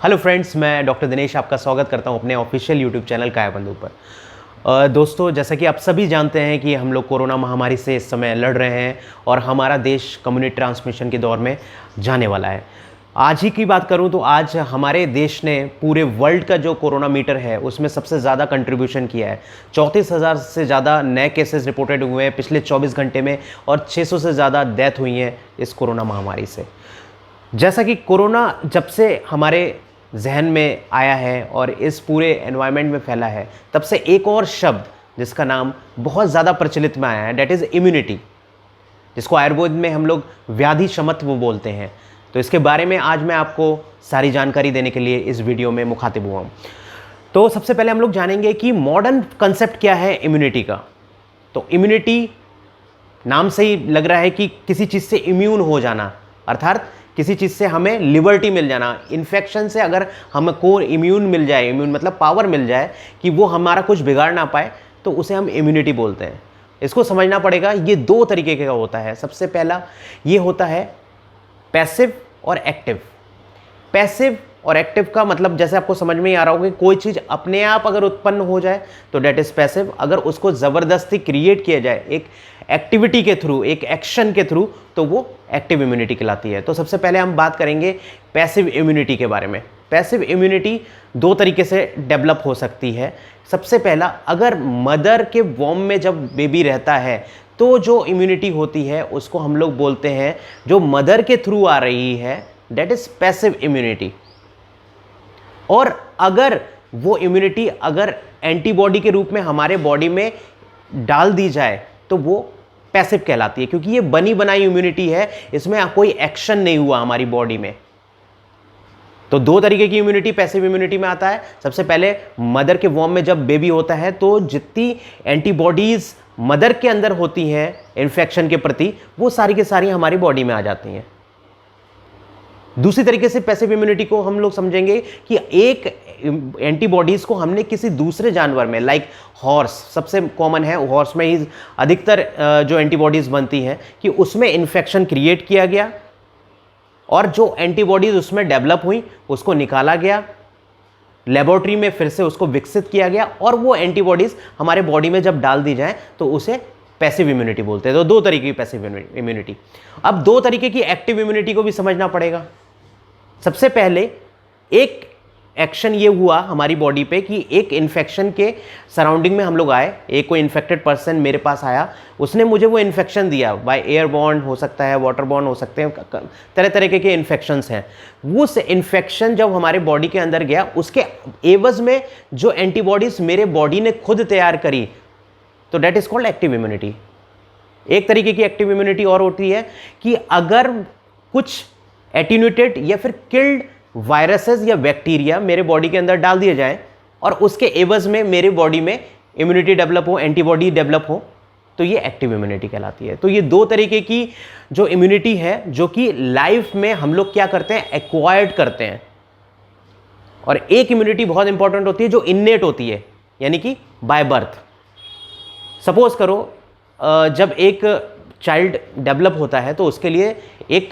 Hello friends, मैं doctor Dinesh आपका स्वागत करता हूं अपने ऑफिशियल यूट्यूब चैनल कायाबंधु पर। दोस्तों, जैसा कि आप सभी जानते हैं कि हम लोग कोरोना महामारी से इस समय लड़ रहे हैं और हमारा देश कम्युनिटी ट्रांसमिशन के दौर में जाने वाला है। आज ही की बात करूं तो आज हमारे देश ने पूरे वर्ल्ड का जो कोरोना मीटर है उसमें सबसे ज़्यादा कंट्रीब्यूशन किया है। 34,000 से ज़्यादा नए केसेस रिपोर्टेड हुए हैं पिछले 24 घंटे में और 600 से ज़्यादा डेथ हुई हैं इस कोरोना महामारी से। जैसा कि कोरोना जब से हमारे जहन में आया है और इस पूरे एनवायरनमेंट में फैला है, तब से एक और शब्द जिसका नाम बहुत ज़्यादा प्रचलित में आया है, डेट इज़ इम्यूनिटी, जिसको आयुर्वेद में हम लोग व्याधि शमत्व बोलते हैं। तो इसके बारे में आज मैं आपको सारी जानकारी देने के लिए इस वीडियो में मुखातिब हुआ हूँ। तो सबसे पहले हम लोग जानेंगे कि मॉडर्न कंसेप्ट क्या है इम्यूनिटी का। तो इम्यूनिटी नाम से ही लग रहा है कि किसी चीज़ से इम्यून हो जाना, अर्थात किसी चीज़ से हमें लिबर्टी मिल जाना। इन्फेक्शन से अगर हमको इम्यून मिल जाए, इम्यून मतलब पावर मिल जाए कि वो हमारा कुछ बिगाड़ ना पाए, तो उसे हम इम्यूनिटी बोलते हैं। इसको समझना पड़ेगा, ये दो तरीके का होता है। सबसे पहला ये होता है पैसिव और एक्टिव। पैसिव और एक्टिव का मतलब जैसे आपको समझ में ही आ रहा होगा कि कोई चीज़ अपने आप अगर उत्पन्न हो जाए तो डेट इज़ पैसिव। अगर उसको ज़बरदस्ती क्रिएट किया जाए एक एक्टिविटी के थ्रू, एक एक्शन के थ्रू, तो वो एक्टिव इम्यूनिटी कहलाती है। तो सबसे पहले हम बात करेंगे पैसिव इम्यूनिटी के बारे में। पैसिव इम्यूनिटी दो तरीके से डेवलप हो सकती है। सबसे पहला, अगर मदर के वॉम में जब बेबी रहता है तो जो इम्यूनिटी होती है उसको हम लोग बोलते हैं, जो मदर के थ्रू आ रही है, डेट इज़ पैसिव इम्यूनिटी। और अगर वो इम्यूनिटी अगर एंटीबॉडी के रूप में हमारे बॉडी में डाल दी जाए तो वो पैसिव कहलाती है, क्योंकि ये बनी बनाई इम्यूनिटी है, इसमें कोई एक्शन नहीं हुआ हमारी बॉडी में। तो दो तरीके की इम्यूनिटी पैसिव इम्यूनिटी में आता है। सबसे पहले मदर के वॉम में जब बेबी होता है तो जितनी एंटीबॉडीज मदर के अंदर होती हैं इन्फेक्शन के प्रति, वो सारी की सारी हमारी बॉडी में आ जाती हैं। दूसरी तरीके से पैसिव इम्यूनिटी को हम लोग समझेंगे कि एक एंटीबॉडीज को हमने किसी दूसरे जानवर में, लाइक हॉर्स सबसे कॉमन है, हॉर्स में ही अधिकतर जो एंटीबॉडीज बनती हैं, कि उसमें इन्फेक्शन क्रिएट किया गया और जो एंटीबॉडीज उसमें डेवलप हुई उसको निकाला गया, लेबोरेटरी में फिर से उसको विकसित किया गया और वो एंटीबॉडीज हमारे बॉडी में जब डाल दी जाए तो उसे पैसिव इम्यूनिटी बोलते हैं। तो दो तरीके की पैसिव इम्यूनिटी। अब दो तरीके की एक्टिव इम्यूनिटी को भी समझना पड़ेगा। सबसे पहले एक एक्शन ये हुआ हमारी बॉडी पे कि एक इन्फेक्शन के सराउंडिंग में हम लोग आए, एक कोई इन्फेक्टेड पर्सन मेरे पास आया, उसने मुझे वो इन्फेक्शन दिया, बाय एयरबॉर्न हो सकता है, वाटरबॉर्न हो सकते हैं, तरह तरह के इन्फेक्शंस हैं। वो इन्फेक्शन जब हमारे बॉडी के अंदर गया, उसके एवज में जो एंटीबॉडीज मेरे बॉडी ने खुद तैयार करी, तो that is called active immunity. एक तरीके की एक्टिव इम्यूनिटी और होती है कि अगर कुछ एटीन्यूटेड या फिर किल्ड वायरसेस या बैक्टीरिया मेरे बॉडी के अंदर डाल दिए जाएं और उसके एवज में मेरे बॉडी में इम्यूनिटी डेवलप हो, एंटीबॉडी डेवलप हो, तो ये एक्टिव इम्यूनिटी कहलाती है। तो ये दो तरीके की जो इम्यूनिटी है, जो कि लाइफ में हम लोग क्या करते हैं, एक्वायर्ड करते हैं। और एक इम्यूनिटी बहुत इंपॉर्टेंट होती है जो इन्नेट होती है, यानी कि बाय बर्थ। सपोज करो जब एक चाइल्ड डेवलप होता है तो उसके लिए एक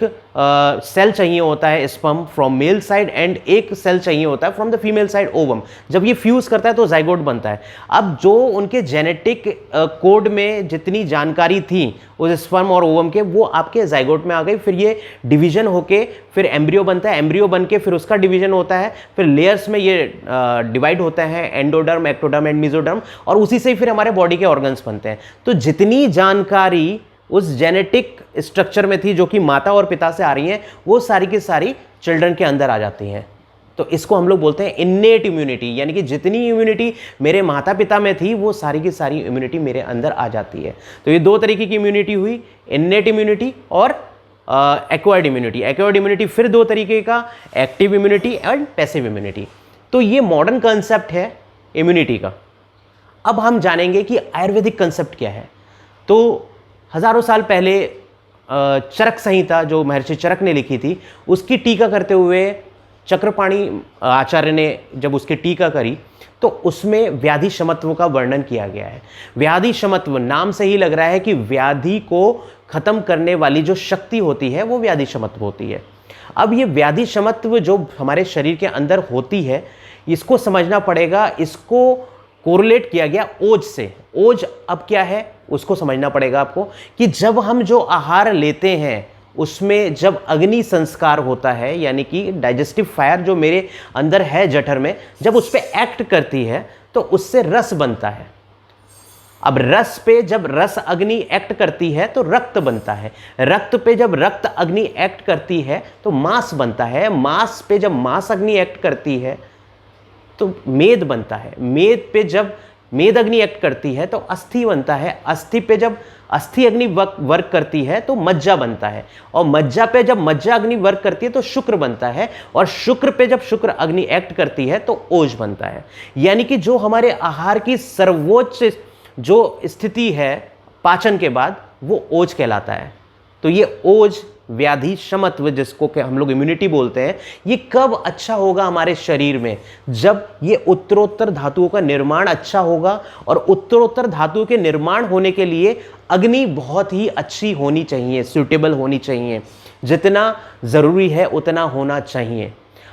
सेल चाहिए होता है sperm from male side and एक सेल चाहिए होता है from the female side ovum. जब ये फ्यूज करता है तो जाइगोट बनता है। अब जो उनके जेनेटिक कोड में जितनी जानकारी थी उस स्पर्म और ओवम के, वो आपके जाइगोट में आ गई। फिर ये डिवीजन होके फिर एम्ब्रियो बनता है, एम्ब्रियो बन के फिर उसका डिवीजन होता है, फिर लेयर्स में ये डिवाइड होता है, एंडोडर्म, एक्टोडर्म एंड मेसोडर्म, और उसी से ही फिर हमारे बॉडी के ऑर्गन्स बनते हैं। तो जितनी जानकारी उस जेनेटिक स्ट्रक्चर में थी जो कि माता और पिता से आ रही हैं, वो सारी की सारी चिल्ड्रन के अंदर आ जाती हैं। तो इसको हम लोग बोलते हैं इन्नेट इम्यूनिटी, यानी कि जितनी इम्यूनिटी मेरे माता पिता में थी वो सारी की सारी इम्यूनिटी मेरे अंदर आ जाती है। तो ये दो तरीके की इम्यूनिटी हुई, इन्नेट इम्यूनिटी और एक्वायर्ड इम्यूनिटी। एक्वायर्ड इम्यूनिटी फिर दो तरीके का, active immunity and passive immunity. तो ये मॉडर्न कंसेप्ट है इम्यूनिटी का। अब हम जानेंगे कि आयुर्वेदिक कंसेप्ट क्या है। तो हजारों साल पहले चरक संहिता जो महर्षि चरक ने लिखी थी, उसकी टीका करते हुए चक्रपाणि आचार्य ने जब उसकी टीका करी तो उसमें व्याधि शमत्व का वर्णन किया गया है। व्याधि शमत्व नाम से ही लग रहा है कि व्याधि को खत्म करने वाली जो शक्ति होती है वो व्याधि शमत्व होती है। अब ये व्याधि क्षमत्व जो हमारे शरीर के अंदर होती है, इसको समझना पड़ेगा। इसको कोरिलेट किया गया ओज से। ओज अब क्या है उसको समझना पड़ेगा आपको, कि जब हम जो आहार लेते हैं उसमें जब अग्नि संस्कार होता है, यानी कि डाइजेस्टिव फायर जो मेरे अंदर है जठर में, जब उस पर एक्ट करती है तो उससे रस बनता है। अब रस पे जब रस अग्नि एक्ट करती है तो रक्त बनता है। रक्त पे जब रक्त अग्नि एक्ट करती है तो मांस बनता है। मांस पे जब मांस अग्नि एक्ट करती है तो मेद बनता है। मेद पे जब मेद अग्नि एक्ट करती है तो अस्थि बनता है। अस्थि पे जब अस्थि अग्नि वर्क करती है तो मज्जा बनता है। और मज्जा पे जब मज्जा अग्नि वर्क करती है तो शुक्र बनता है। और शुक्र पे जब शुक्र अग्नि एक्ट करती है तो ओज बनता है। यानी कि जो हमारे आहार की सर्वोच्च जो स्थिति है पाचन के बाद, वो ओज कहलाता है। तो ये ओज व्याधि क्षमत्व जिसको कि हम लोग इम्यूनिटी बोलते हैं, ये कब अच्छा होगा हमारे शरीर में? जब ये उत्तरोत्तर धातुओं का निर्माण अच्छा होगा। और उत्तरोत्तर धातुओं के निर्माण होने के लिए अग्नि बहुत ही अच्छी होनी चाहिए, सूटेबल होनी चाहिए। जितना ज़रूरी है उतना होना चाहिए।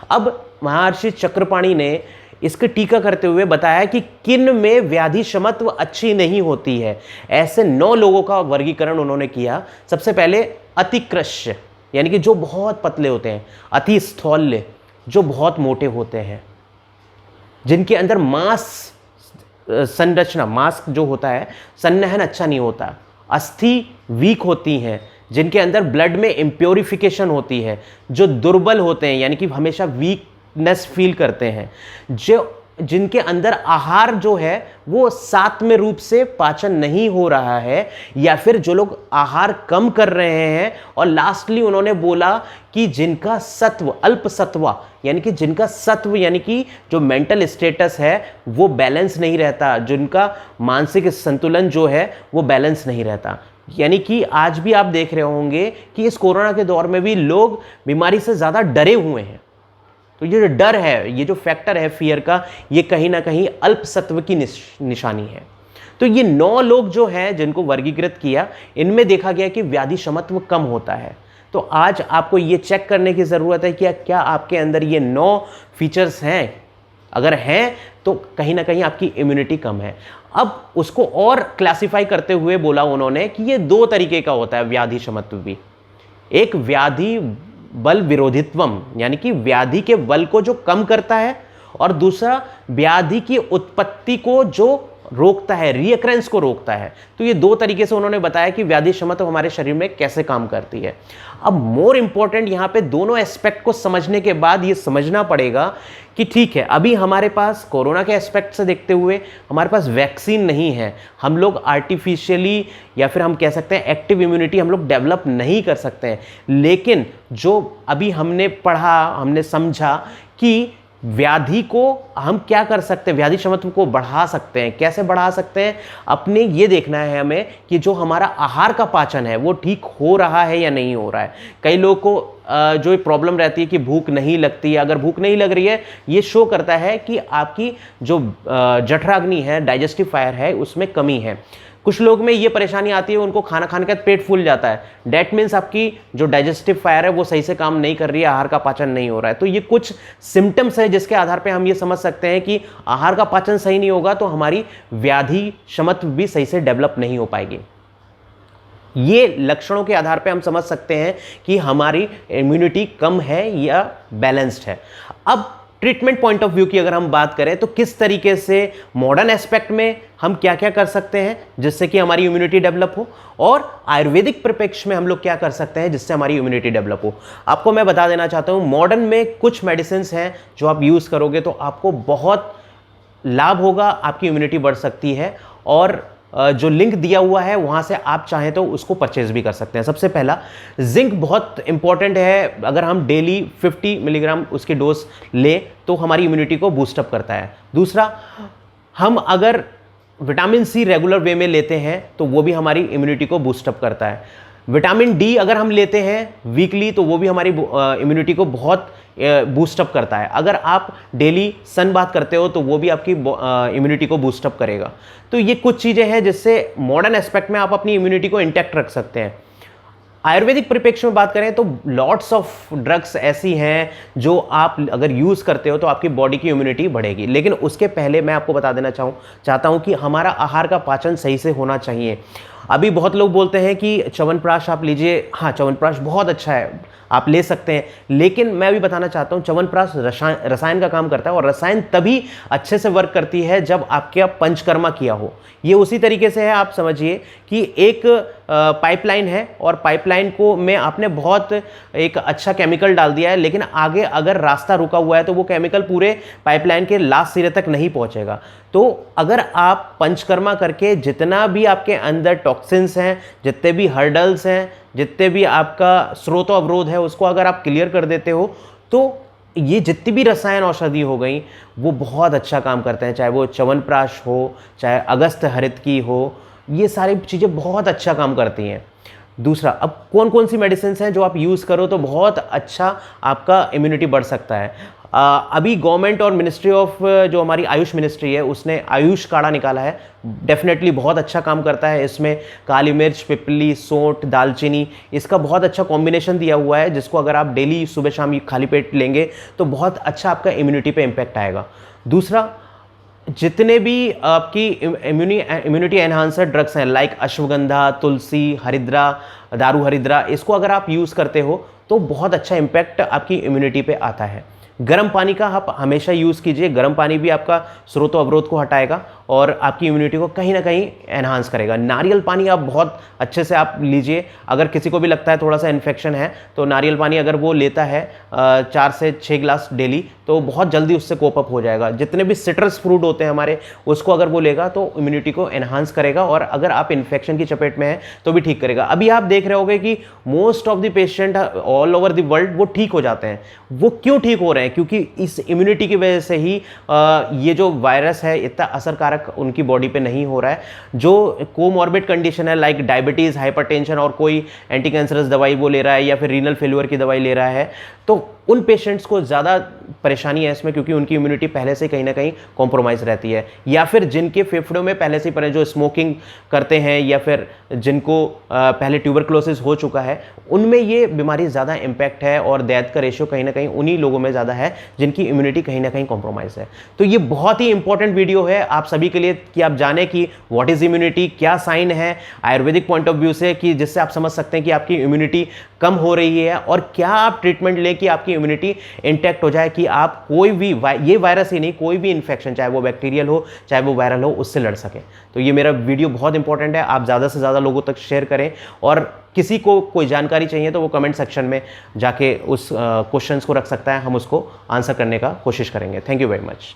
अब महर्षि चक्रपाणि ने इसकी टीका करते हुए बताया कि किन में व्याधि क्षमत्व अच्छी नहीं होती है। ऐसे 9 लोगों का वर्गीकरण उन्होंने किया। सबसे पहले अतिकृष्य, यानी कि जो बहुत पतले होते हैं। अति स्थौल्य, जो बहुत मोटे होते हैं, जिनके अंदर मांस संरचना, मांस जो होता है संवहन अच्छा नहीं होता। अस्थि वीक होती हैं, जिनके अंदर ब्लड में इम्प्योरिफिकेशन होती है। जो दुर्बल होते हैं, यानी कि हमेशा वीकनेस फील करते हैं। जो जिनके अंदर आहार जो है वो सात्म्य रूप से पाचन नहीं हो रहा है, या फिर जो लोग आहार कम कर रहे हैं। और लास्टली उन्होंने बोला कि जिनका सत्व अल्प सत्वा, यानी कि जिनका सत्व यानी कि जो मेंटल स्टेटस है वो बैलेंस नहीं रहता, जिनका मानसिक संतुलन जो है वो बैलेंस नहीं रहता। यानी कि आज भी आप देख रहे होंगे कि इस कोरोना के दौर में भी लोग बीमारी से ज़्यादा डरे हुए हैं। तो ये जो डर है, ये जो फैक्टर है फियर का, ये कहीं ना कहीं अल्प सत्व की निशानी है। तो ये 9 लोग जो हैं जिनको वर्गीकृत किया, इनमें देखा गया कि व्याधि क्षमत्व कम होता है। तो आज आपको ये चेक करने की ज़रूरत है कि क्या आपके अंदर ये 9 फीचर्स हैं। अगर हैं तो कहीं ना कहीं आपकी इम्यूनिटी कम है। अब उसको और क्लासिफाई करते हुए बोला उन्होंने कि ये 2 तरीके का होता है व्याधि क्षमत्व भी। एक व्याधि बल विरोधित्वम, यानी कि व्याधि के बल को जो कम करता है, और दूसरा व्याधि की उत्पत्ति को जो रोकता है, रीअकरेंस को रोकता है। तो ये 2 तरीके से उन्होंने बताया कि व्याधि क्षमत्व हमारे शरीर में कैसे काम करती है। अब मोर इंपॉर्टेंट यहाँ पे दोनों एस्पेक्ट को समझने के बाद ये समझना पड़ेगा कि ठीक है, अभी हमारे पास कोरोना के एस्पेक्ट से देखते हुए हमारे पास वैक्सीन नहीं है। हम लोग आर्टिफिशियली या फिर हम कह सकते हैं एक्टिव इम्यूनिटी हम लोग डेवलप नहीं कर सकते हैं। लेकिन जो अभी हमने पढ़ा, हमने समझा कि व्याधि को हम क्या कर सकते हैं, व्याधि क्षमत्व को बढ़ा सकते हैं। कैसे बढ़ा सकते हैं? अपने ये देखना है हमें कि जो हमारा आहार का पाचन है वो ठीक हो रहा है या नहीं हो रहा है। कई लोगों को जो प्रॉब्लम रहती है कि भूख नहीं लगती है। अगर भूख नहीं लग रही है, ये शो करता है कि आपकी जो जठराग्नि है, डाइजेस्टिव फायर है, उसमें कमी है। कुछ लोग में ये परेशानी आती है, उनको खाना खाने के बाद पेट फूल जाता है। डेट मीन्स आपकी जो डाइजेस्टिव फायर है वो सही से काम नहीं कर रही है, आहार का पाचन नहीं हो रहा है। तो ये कुछ सिम्टम्स है जिसके आधार पे हम ये समझ सकते हैं कि आहार का पाचन सही नहीं होगा तो हमारी व्याधि क्षमत्व भी सही से डेवलप नहीं हो पाएगी। ये लक्षणों के आधार पे हम समझ सकते हैं कि हमारी इम्यूनिटी कम है या बैलेंस्ड है। अब ट्रीटमेंट पॉइंट ऑफ व्यू की अगर हम बात करें तो किस तरीके से मॉडर्न एस्पेक्ट में हम क्या क्या कर सकते हैं जिससे कि हमारी इम्यूनिटी डेवलप हो, और आयुर्वेदिक परिप्रेक्ष्य में हम लोग क्या कर सकते हैं जिससे हमारी इम्यूनिटी डेवलप हो। आपको मैं बता देना चाहता हूं, मॉडर्न में कुछ मेडिसिन हैं जो आप यूज़ करोगे तो आपको बहुत लाभ होगा, आपकी इम्यूनिटी बढ़ सकती है। और जो लिंक दिया हुआ है वहाँ से आप चाहें तो उसको परचेज भी कर सकते हैं। सबसे पहला, जिंक बहुत इंपॉर्टेंट है। अगर हम डेली 50 मिलीग्राम उसकी डोज ले तो हमारी इम्यूनिटी को बूस्टअप करता है। दूसरा, हम अगर विटामिन सी रेगुलर वे में लेते हैं तो वो भी हमारी इम्यूनिटी को बूस्टअप करता है। विटामिन डी अगर हम लेते हैं वीकली तो वो भी हमारी इम्यूनिटी को बहुत बूस्टअप करता है। अगर आप डेली सन बाथ करते हो तो वो भी आपकी इम्यूनिटी को बूस्टअप करेगा। तो ये कुछ चीज़ें हैं जिससे मॉडर्न एस्पेक्ट में आप अपनी इम्यूनिटी को इंटैक्ट रख सकते हैं। आयुर्वेदिक परिप्रेक्ष्य में बात करें तो लॉट्स ऑफ ड्रग्स ऐसी हैं जो आप अगर यूज़ करते हो तो आपकी बॉडी की इम्यूनिटी बढ़ेगी। लेकिन उसके पहले मैं आपको बता देना चाहता हूँ कि हमारा आहार का पाचन सही से होना चाहिए। अभी बहुत लोग बोलते हैं कि च्यवनप्राश आप लीजिए, हाँ च्यवनप्राश बहुत अच्छा है, आप ले सकते हैं, लेकिन मैं अभी बताना चाहता हूँ च्यवनप्राश रसायन का काम करता है, और रसायन तभी अच्छे से वर्क करती है जब आपके पंचकर्मा किया हो। ये उसी तरीके से है, आप समझिए कि एक पाइपलाइन है और पाइपलाइन को में आपने बहुत एक अच्छा केमिकल डाल दिया है, लेकिन आगे अगर रास्ता रुका हुआ है तो वो केमिकल पूरे पाइपलाइन के लास्ट सिरे तक नहीं पहुंचेगा। तो अगर आप पंचकर्मा करके जितना भी आपके अंदर टॉक्सिन्स हैं, जितने भी हर्डल्स हैं, जितने भी आपका स्रोत अवरोध है, उसको अगर आप क्लियर कर देते हो तो ये जितनी भी रसायन औषधि हो गई वो बहुत अच्छा काम करते हैं, चाहे वो च्यवनप्राश हो, चाहे अगस्त हरित की हो, ये सारी चीज़ें बहुत अच्छा काम करती हैं। दूसरा, अब कौन कौन सी मेडिसिन हैं जो आप यूज़ करो तो बहुत अच्छा आपका इम्यूनिटी बढ़ सकता है। अभी गवर्नमेंट और मिनिस्ट्री ऑफ जो हमारी आयुष मिनिस्ट्री है उसने आयुष काढ़ा निकाला है, डेफिनेटली बहुत अच्छा काम करता है। इसमें काली मिर्च, पिपली, सौंठ, दालचीनी, इसका बहुत अच्छा कॉम्बिनेशन दिया हुआ है, जिसको अगर आप डेली सुबह शाम खाली पेट लेंगे तो बहुत अच्छा आपका इम्यूनिटी पे इम्पैक्ट आएगा। दूसरा, जितने भी आपकी इम्यूनिटी एनहांसर ड्रग्स हैं लाइक अश्वगंधा, तुलसी, हरिद्रा, दारू हरिद्रा, इसको अगर आप यूज़ करते हो तो बहुत अच्छा इम्पैक्ट आपकी इम्यूनिटी पे आता है। गर्म पानी का आप हमेशा यूज़ कीजिए, गर्म पानी भी आपका स्रोत अवरोध को हटाएगा और आपकी इम्यूनिटी को कहीं ना कहीं एनहांस करेगा। नारियल पानी आप बहुत अच्छे से आप लीजिए, अगर किसी को भी लगता है थोड़ा सा इन्फेक्शन है तो नारियल पानी अगर वो लेता है 4 से 6 गिलास डेली तो बहुत जल्दी उससे कोप अप हो जाएगा। जितने भी सिट्रस फ्रूट होते हैं हमारे, उसको अगर वो लेगा तो इम्यूनिटी को एनहांस करेगा, और अगर आप इन्फेक्शन की चपेट में हैं तो भी ठीक करेगा। अभी आप देख रहे होंगे कि most of the patient all over the world वो ठीक हो जाते हैं। वो क्यों ठीक हो रहे हैं? क्योंकि इस इम्यूनिटी की वजह से ही ये जो वायरस है इतना असरकारक उनकी बॉडी पे नहीं हो रहा है। जो कोमॉर्बिड कंडीशन है लाइक डायबिटीज, हाइपरटेंशन, और कोई एंटी कैंसरस दवाई वो ले रहा है या फिर रीनल फेल्यूर की दवाई ले रहा है, तो उन पेशेंट्स को ज़्यादा परेशानी है इसमें, क्योंकि उनकी इम्यूनिटी पहले से कहीं ना कहीं कॉम्प्रोमाइज़ रहती है। या फिर जिनके फेफड़ों में पहले से जो स्मोकिंग करते हैं या फिर जिनको पहले ट्यूबरक्लोसिस हो चुका है, उनमें ये बीमारी ज़्यादा इम्पैक्ट है, और डेथ का रेशियो कहीं ना कहीं उन्हीं लोगों में ज़्यादा है जिनकी इम्यूनिटी कहीं ना कहीं कॉम्प्रोमाइज़ है। तो ये बहुत ही इंपॉर्टेंट वीडियो है आप सभी के लिए कि आप जाने कि व्हाट इज़ इम्यूनिटी, क्या साइन है आयुर्वेदिक पॉइंट ऑफ व्यू से, कि जिससे आप समझ सकते हैं कि आपकी इम्यूनिटी कम हो रही है और क्या आप ट्रीटमेंट लें कि आपकी इम्यूनिटी इंटैक्ट हो जाए, कि आप कोई भी ये वायरस ही नहीं, कोई भी इन्फेक्शन, चाहे वो बैक्टीरियल हो चाहे वो वायरल हो, उससे लड़ सके। तो ये मेरा वीडियो बहुत इंपॉर्टेंट है, आप ज़्यादा से ज़्यादा लोगों तक शेयर करें, और किसी को कोई जानकारी चाहिए तो वो कमेंट सेक्शन में जाके उस क्वेश्चंस को रख सकता है, हम उसको आंसर करने का कोशिश करेंगे। Thank you very much.